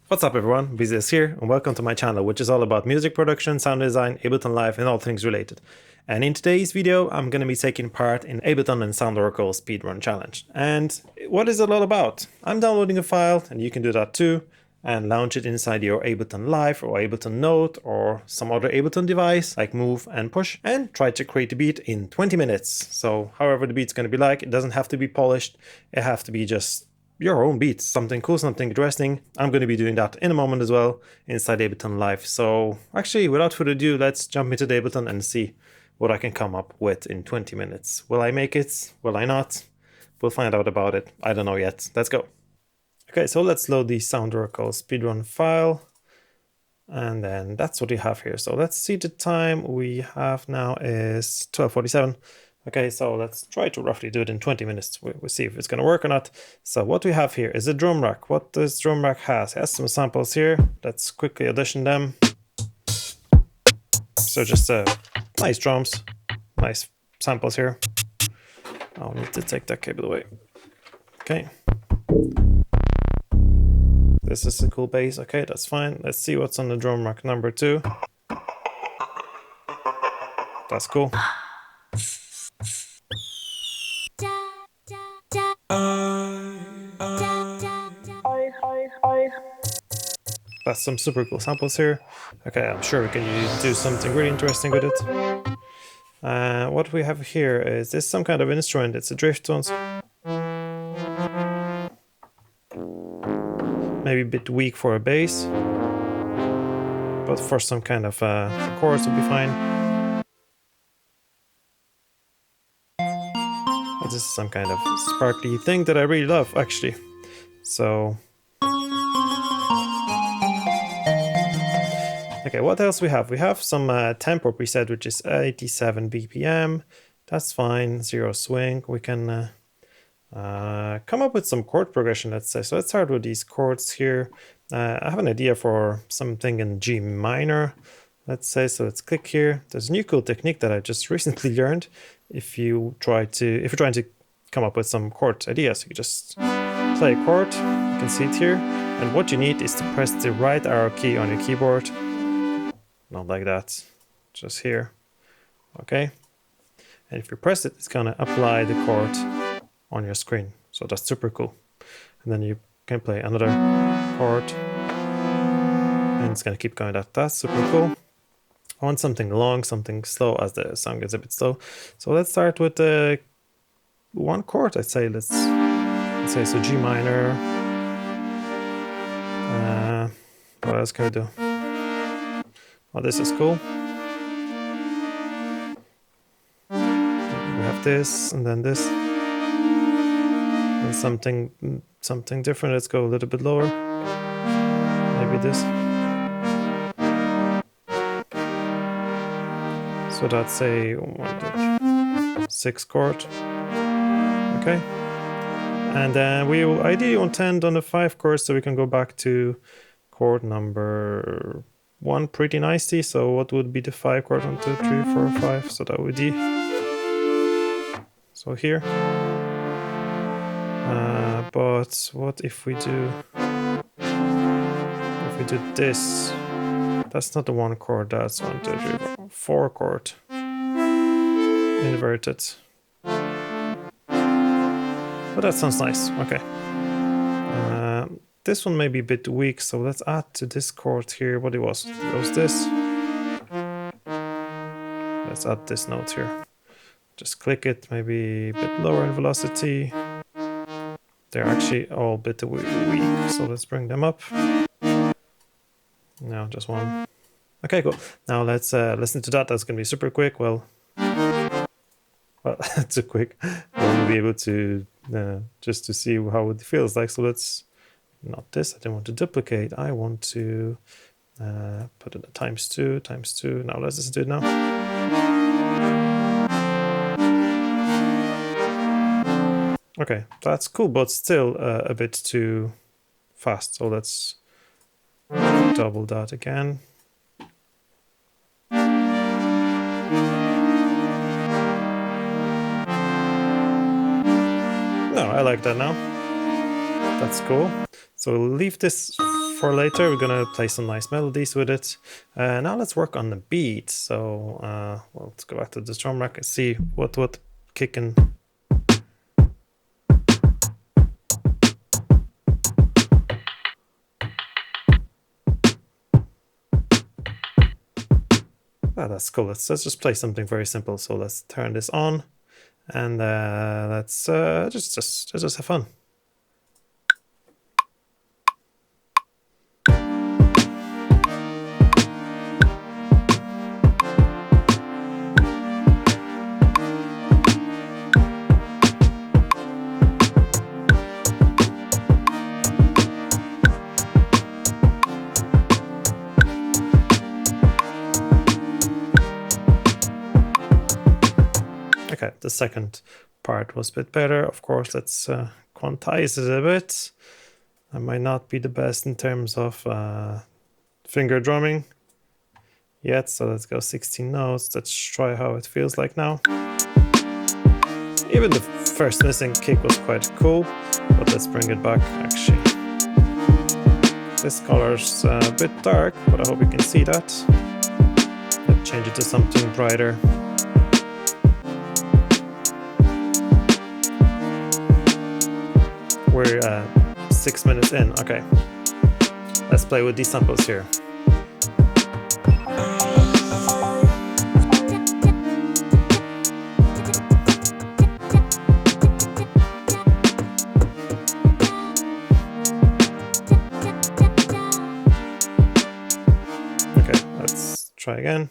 What's up everyone, Busiless here, and welcome to my channel, which is all about music production, sound design, Ableton Live, and all things related. And in today's video, I'm going to be taking part in Ableton and Sound Oracle Speedrun Challenge. And what is it all about? I'm downloading a file, and you can do that too, and launch it inside your Ableton Live or Ableton Note or some other Ableton device like Move and Push, and try to create a beat in 20 minutes. So however the beat's going to be like, it doesn't have to be polished, it has to be just your own beats, something cool, something interesting. I'm going to be doing that in a moment as well inside Ableton Live. So actually, without further ado, let's jump into the Ableton and see what I can come up with in 20 minutes. Will I make it? Will I not? We'll find out about it. I don't know yet. Let's go. Okay, so let's load the Sound Oracle speedrun file. And then that's what we have here. So let's see, the time we have now is 12:47. Okay, so let's try to roughly do it in 20 minutes. We'll see if it's going to work or not. So what we have here is a drum rack. What this drum rack has? It has some samples here. Let's quickly audition them. So just nice drums, nice samples here. I'll need to take that cable away. Okay. This is a cool bass. Okay, that's fine. Let's see what's on the drum rack number 2. That's cool. That's some super cool samples here. Okay, I'm sure we can do something really interesting with it. What we have here is this some kind of instrument. It's a drift tone. Maybe a bit weak for a bass, but for some kind of chords would be fine. But this is some kind of sparkly thing that I really love, actually. So okay, what else we have? We have some tempo preset, which is 87 BPM. That's fine. 0 swing. We can come up with some chord progression, let's say. So let's start with these chords here. I have an idea for something in G minor, let's say. So let's click here. There's a new cool technique that I just recently learned. If you're trying to come up with some chord ideas, you just play a chord. You can see it here. And what you need is to press the right arrow key on your keyboard. Not like that, just here. Okay. And if you press it, it's gonna apply the chord on your screen. So that's super cool. And then you can play another chord and it's gonna keep going. That's super cool. I want something long, something slow, as the song gets a bit slow. So let's start with one chord, I'd say. Let's say so G minor. What else can we do? Oh, this is cool. We have this and then this. And something different. Let's go a little bit lower. Maybe this. So that's a 1, 2, 6 chord. Okay. And then we will ideally want to end on a 5 chord, so we can go back to chord number 1 pretty nicely. So what would be the 5 chord? 1, 2, 3, 4, 5. So that would be so here. But what if we do this? That's not the 1 chord. That's 1, 2, 3, 4 chord inverted. But that sounds nice. Okay. This one may be a bit weak, so let's add to this chord here what it was. It was this. Let's add this note here. Just click it, maybe a bit lower in velocity. They're actually all a bit weak, so let's bring them up. No, just one. Okay, cool. Now let's listen to that. That's gonna be super quick. Well, too quick. We'll be able to just to see how it feels like. So let's not this. I don't want to duplicate. I want to put it at ×2, ×2. Now let's just do it now. Okay, that's cool, but still a bit too fast. So let's double that again. No, I like that now. That's cool. So we'll leave this for later. We're gonna play some nice melodies with it. Now let's work on the beat. So well, let's go back to the drum rack and see what kicking. Oh, that's cool. Let's just play something very simple. So let's turn this on, and let's just have fun. Okay, the second part was a bit better. Of course, let's quantize it a bit. I might not be the best in terms of finger drumming yet, so let's go 16 notes. Let's try how it feels like now. Even the first missing kick was quite cool, but let's bring it back actually. This color's a bit dark, but I hope you can see that. Let's change it to something brighter. We're 6 minutes in. Okay, let's play with these samples here. Okay, let's try again.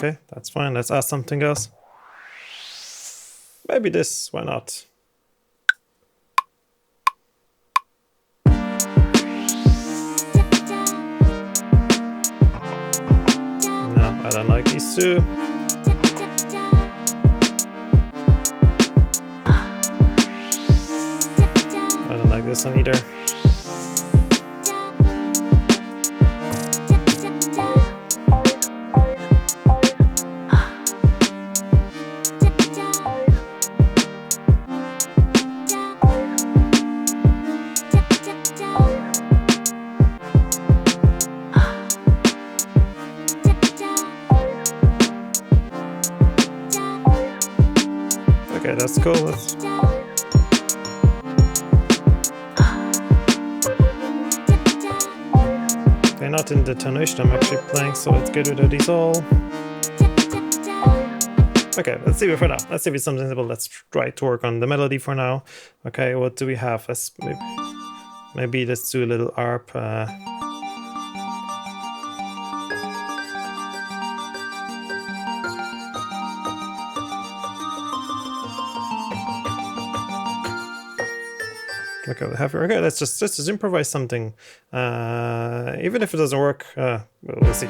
Okay, that's fine. Let's add something else. Maybe this, why not? No, I don't like these two. I don't like this one either. Okay, that's cool. They're not in the tonation I'm actually playing, so let's get rid of these all. Okay, let's see it for now. Let's see if it's something simple. Let's try to work on the melody for now. Okay, what do we have? Let's maybe let's do a little ARP. Okay, okay, let's just improvise something. Even if it doesn't work, we'll see.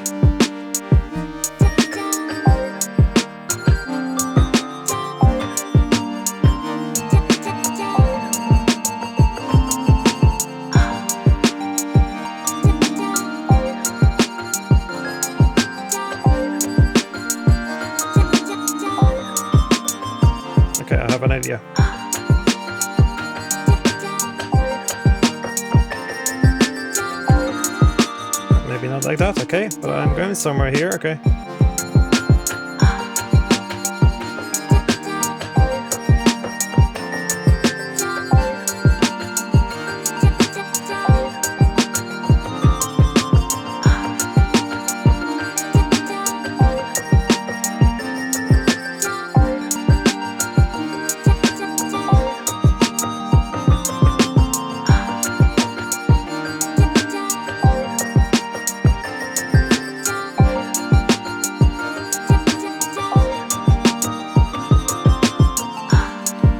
Okay, I have an idea. Maybe not like that, okay, but I'm going somewhere here, okay.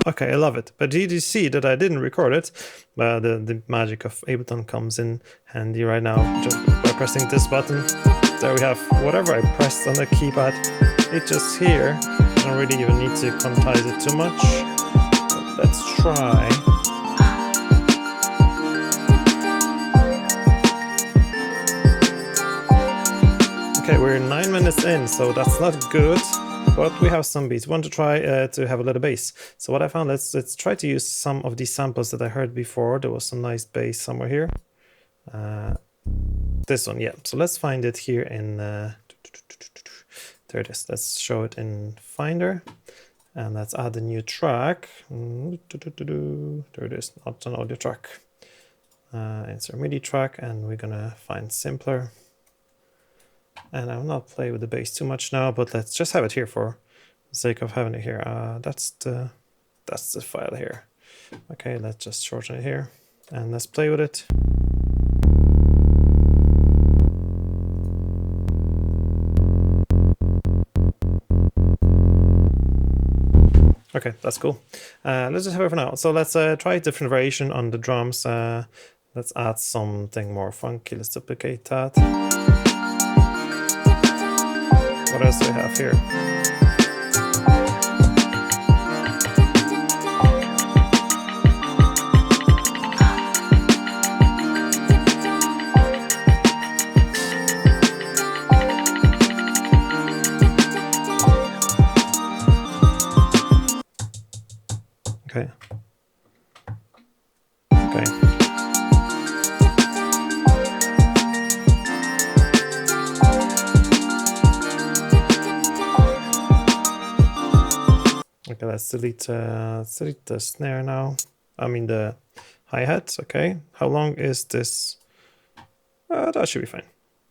Okay, I love it. But did you see that I didn't record it? The magic of Ableton comes in handy right now. Just by pressing this button, there we have whatever I pressed on the keypad. It's just here. I don't really even need to quantize it too much. But let's try. Okay, we're 9 minutes in, so that's not good, but we have some beats. We want to try to have a little bass. So what I found, let's try to use some of these samples that I heard before. There was some nice bass somewhere here. This one, yeah. So let's find it here in, there it is. Let's show it in Finder. And let's add a new track. There it is, not an audio track. It's a MIDI track, and we're gonna find simpler. And I will not play with the bass too much now, but let's just have it here for the sake of having it here. That's the file here. Okay, let's just shorten it here, and let's play with it. Okay, that's cool. Let's just have it for now. So let's try a different variation on the drums. Let's add something more funky. Let's duplicate that. What else do we have here? Okay. Okay. Okay, let's delete the snare now. I mean the hi-hat. Okay, how long is this? That should be fine.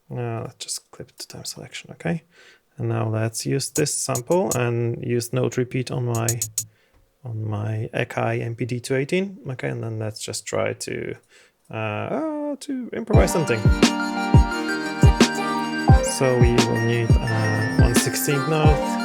Let's just clip it to time selection. Okay, and now let's use this sample and use note repeat on my Akai MPD 218. Okay, and then let's just try to improvise something. So we will need 1/16th note.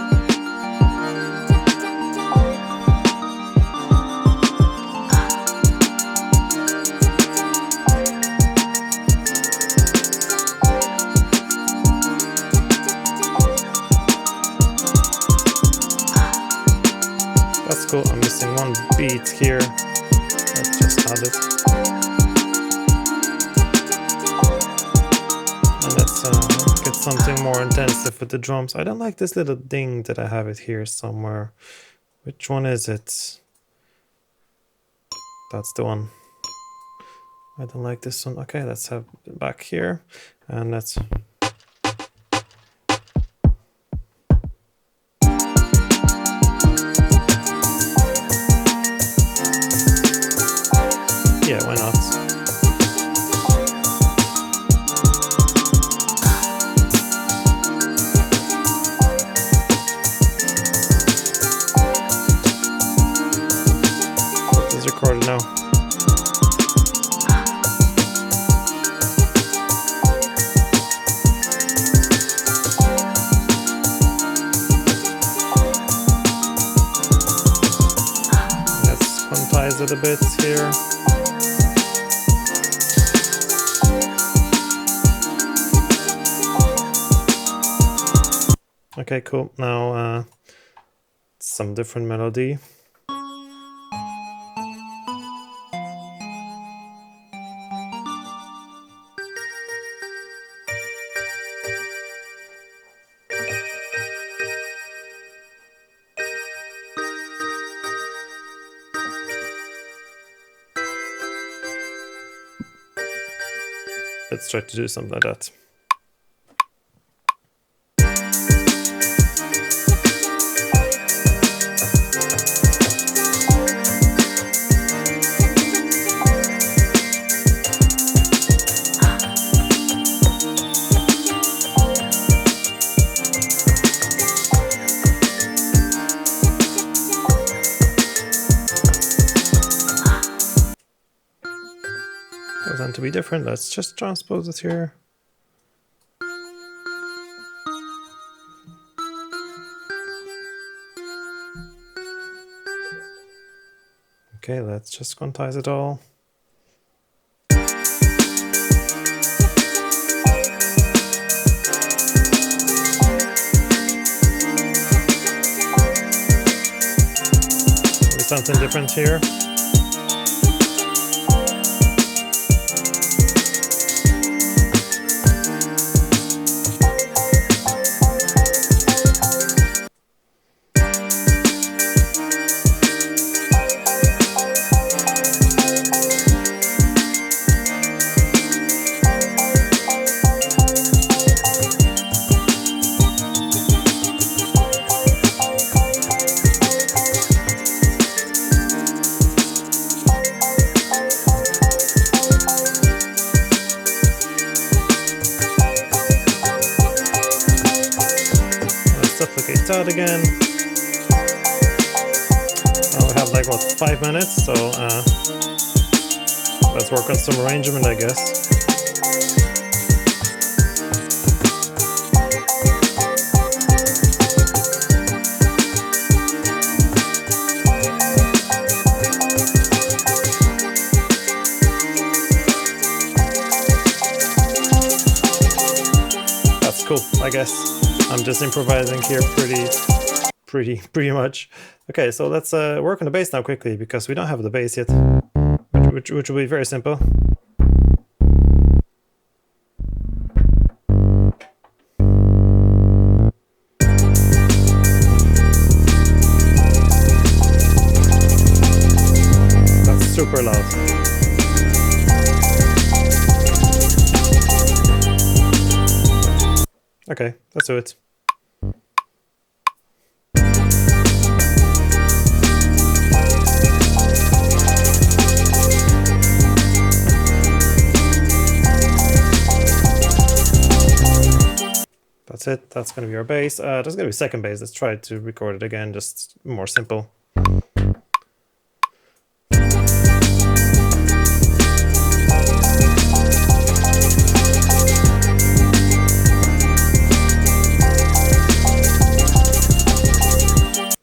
That's cool. I'm missing one beat here. Let's just add it. And let's get something more intensive with the drums. I don't like this little ding that I have it here somewhere. Which one is it? That's the one. I don't like this one. Okay, let's have it back here. And let's... Yeah, why not? It's recorded now. Let's quantize it a bit here. Okay, cool. Now some different melody. Let's try to do something like that. To be different, let's just transpose it here. Okay, let's just quantize it all. Maybe something different here. let's duplicate that again. Now we have like, what, 5 minutes, so let's work on some arrangement, I guess. That's cool, I guess. I'm just improvising here pretty much. Okay, so let's work on the bass now quickly, because we don't have the bass yet, which will be very simple. That's super loud. Okay, let's do it. That's it. That's going to be our bass. That's going to be second bass. Let's try to record it again, just more simple.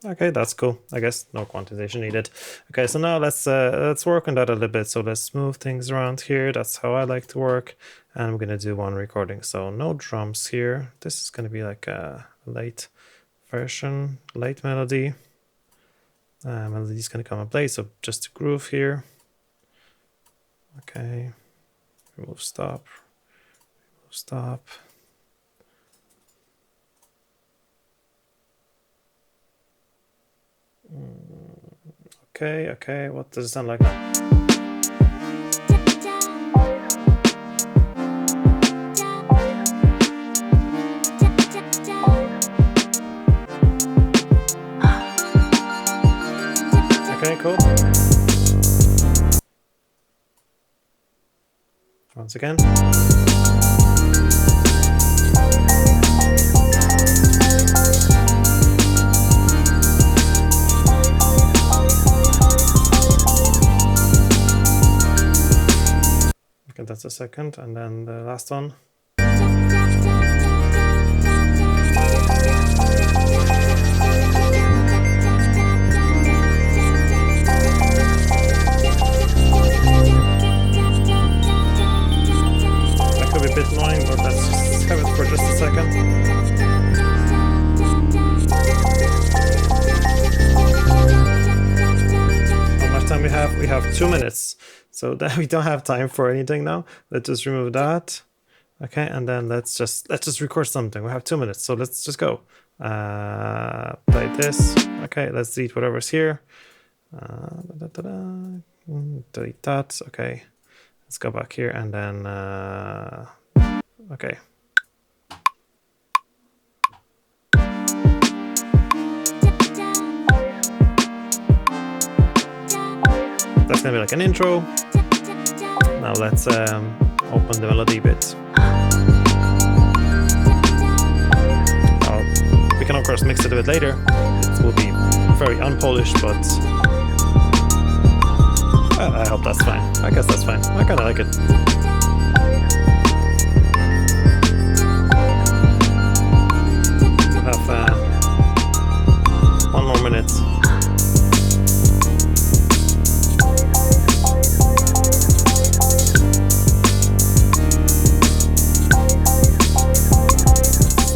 Okay, that's cool. I guess no quantization needed. Okay, so now let's work on that a little bit. So let's move things around here. That's how I like to work. And I'm gonna do one recording. So no drums here. This is gonna be like a late version, late melody. Melody is gonna come and play. So just a groove here. Okay. Remove stop. Remove stop. Okay, what does it sound like now? Okay, cool. Once again. Okay, that's the second, and then the last one. That could be a bit annoying, but let's just have it for just a second. How much time we have? We have 2 minutes. So that we don't have time for anything now. Let's just remove that. Okay, and then let's just record something. We have 2 minutes, so let's just go. Play this. Okay, let's delete whatever's here. Delete that. Okay, let's go back here and then okay. That's gonna be like an intro. Now let's open the melody bit. We can of course mix it a bit later. It will be very unpolished, but I hope that's fine. I guess that's fine. I kinda like it. We'll have 1 more minute.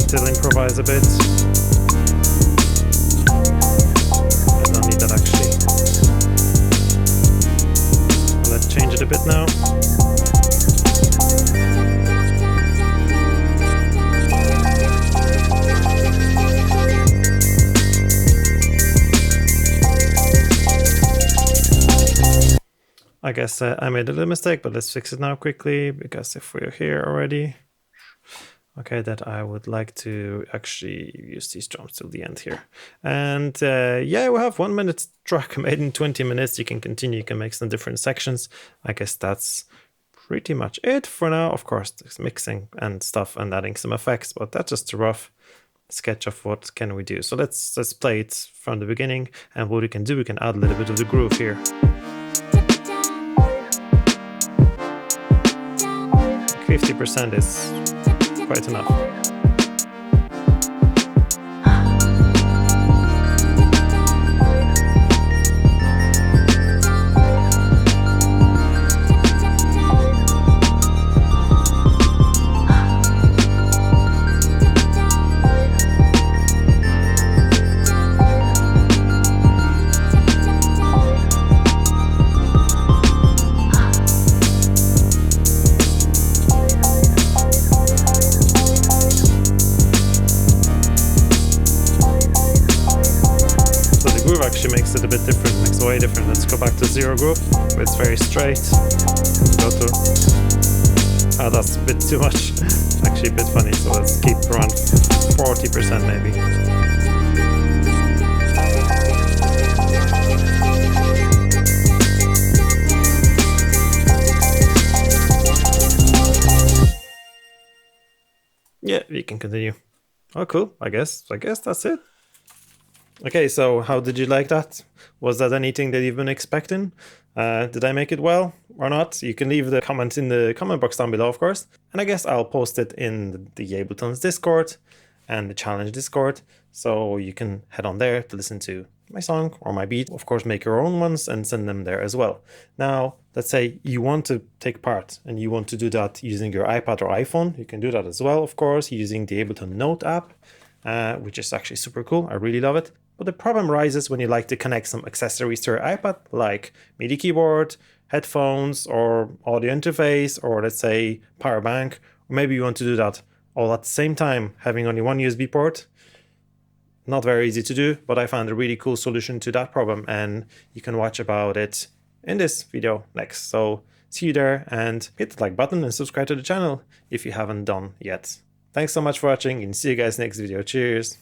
Still improvise a bit. I don't need that actually. Let's change it a bit now. I guess I made a little mistake, but let's fix it now quickly, because if we're here already, okay, that I would like to actually use these drums till the end here. And yeah, we have 1 minute track made in 20 minutes. You can continue, you can make some different sections. I guess that's pretty much it for now. Of course, there's mixing and stuff and adding some effects, but that's just a rough sketch of what can we do. So let's play it from the beginning, and what we can do, we can add a little bit of the groove here. 50% is quite enough. Actually makes it a bit different, makes it way different. Let's go back to 0 groove, where it's very straight. Go to, oh, that's a bit too much. It's actually a bit funny, so let's keep around 40% maybe. Yeah, we can continue. Oh, cool. I guess that's it. Okay, so how did you like that? Was that anything that you've been expecting? Did I make it well or not? You can leave the comment in the comment box down below, of course. And I guess I'll post it in the Ableton's Discord and the challenge Discord. So you can head on there to listen to my song or my beat. Of course, make your own ones and send them there as well. Now, let's say you want to take part and you want to do that using your iPad or iPhone. You can do that as well, of course, using the Ableton Note app, which is actually super cool. I really love it. But the problem arises when you like to connect some accessories to your iPad, like MIDI keyboard, headphones, or audio interface, or let's say power bank. Or maybe you want to do that all at the same time, having only one USB port. Not very easy to do, but I found a really cool solution to that problem, and you can watch about it in this video next. So see you there, and hit the like button and subscribe to the channel if you haven't done yet. Thanks so much for watching, and see you guys next video. Cheers!